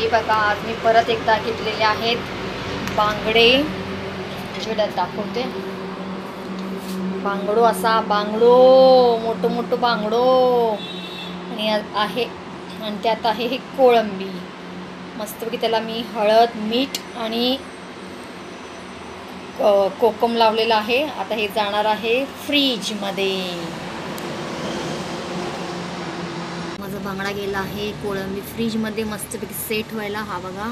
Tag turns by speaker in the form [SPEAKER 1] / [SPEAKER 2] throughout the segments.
[SPEAKER 1] हे बघा, आज मी परत एकदा घेतलेले आहेत बांगडे. व्हिडिओत दाखवते. बांगडो असा बांगडो, मोठं मोठं बांगडो आणि आहे, आणि त्यात आहे हे कोळंबी. मस्तपैकी त्याला मी हळद, मीठ आणि कोकम लावलेलं आहे. आता हे जाणार आहे फ्रीजमध्ये. माझा बांगडा गेला आहे कोळंबी फ्रीजमध्ये मस्तपैकी सेट व्हायला. हा बघा,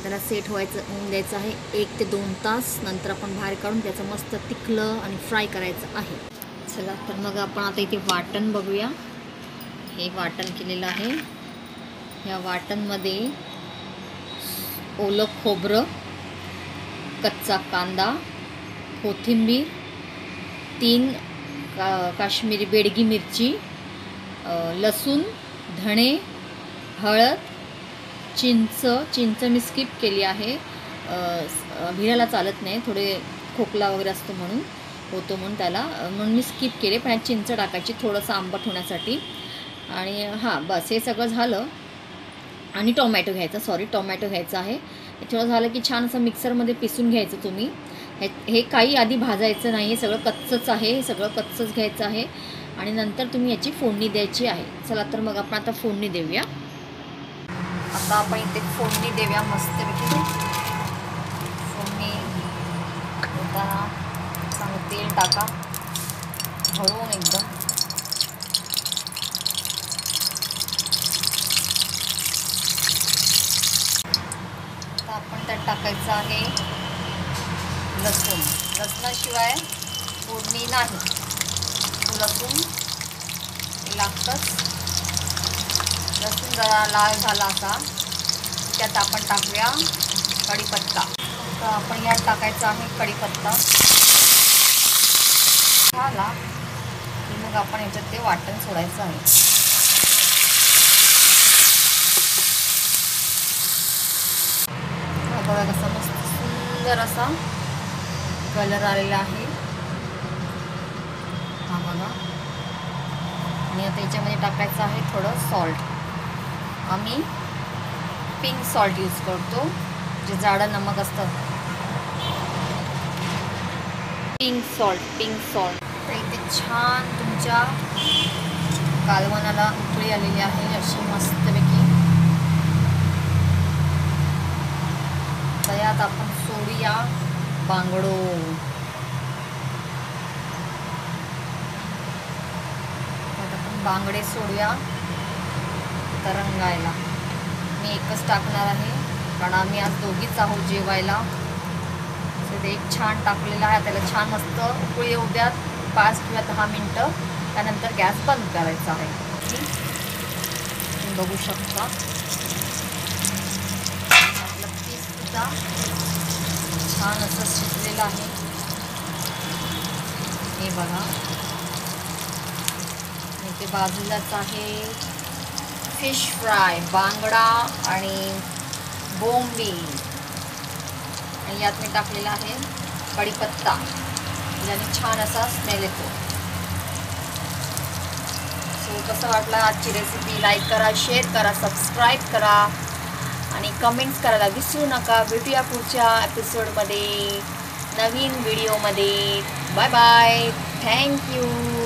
[SPEAKER 1] त्याला सेट होऊन द्यायचं आहे 1 ते 2 तास. नंतर आपण बाहेर काढून त्याचं मस्त तिखलं आणि फ्राय करायचं आहे. चला तर मग आपण आता इथे वाटण बघूया. हे वाटण केलेलं आहे. या वाटणमध्ये ओलं खोबरं, कच्चा कांदा, कोथिंबीर, 3 काश्मीरी बेडगी मिरची, लसूण, धणे, हळद, चिंच मी स्किप केली आहे. भिराला चालत नाही, थोडे खोकला वगैरे असतो म्हणून म्हणून मी स्किप केले. पण चिंच टाकायची थोडंसं आंबट होण्यासाठी. आणि हां, बस हे सगळं झालं. आणि टोमॅटो घ्यायचा आहे. हे थोडं झालं की छान असं मिक्सरमध्ये पिसून घ्यायचं तुम्ही. हे काही आधी भाजायचं नाही, हे सगळं कच्चंच आहे. हे सगळं कच्चंच घ्यायचं आहे आणि नंतर तुम्ही याची फोडणी द्यायची आहे. चला तर मग आपण आता फोडणी देऊया. आता आपण इथे फोडणी देऊया मस्तपैकी. फोडणी देताना चांगलं तेल टाका भरून एकदम. आता आपण त्यात टाकायचं आहे लसूण. लसणाशिवाय फोडणी नाही. लसूण लागतंच. लसूण जरा लाल झाला असा त्यात आपण टाकूया कढीपत्ता. तर आपण यात टाकायचा आहे कढीपत्ता. झाला की मग आपण याच्यात ते वाटण सोडायचं आहे. बघा कसा मस्त सुंदर असा कलर आलेला आहे. हा बघा. आणि आता याच्यामध्ये टाकायचं आहे थोडं सॉल्ट. आम्ही पिंक सॉल्ट यूज करतो, जे जाडं नमक असतं. Pink salt. तर इथे छान तुमच्या कालवणाला उकळी आलेली आहे अशी मस्तपैकी. तर यात आपण सोडूया बांगडो. बांगडे सोडूया तरंगायला. मी एकच टाकणार आहे कारण आम्ही आज दोघीच आहोत जेवायला. ते एक छान टाकलेलं आहे. त्याला छान मस्त उकळी येऊ द्या 5 किंवा 10 मिनटं. त्यानंतर गॅस बंद करायचा आहे. तुम्ही बघू शकता आपलं पीससुद्धा छान असं शिजलेलं आहे. हे बघा, ते बाजूलाच आहे फिश फ्राय, बांगडा आणि बोंबील. आणि यात मी टाकलेला आहे कढीपत्ता, ज्याने छान असा स्मेल येतो. सो कसं वाटलं आजची रेसिपी? लाईक करा, शेअर करा, सबस्क्राईब करा आणि कमेंट्स करायला विसरू नका. भेटूया पुढच्या एपिसोडमध्ये नवीन व्हिडिओमध्ये. Bye bye. थँक्यू.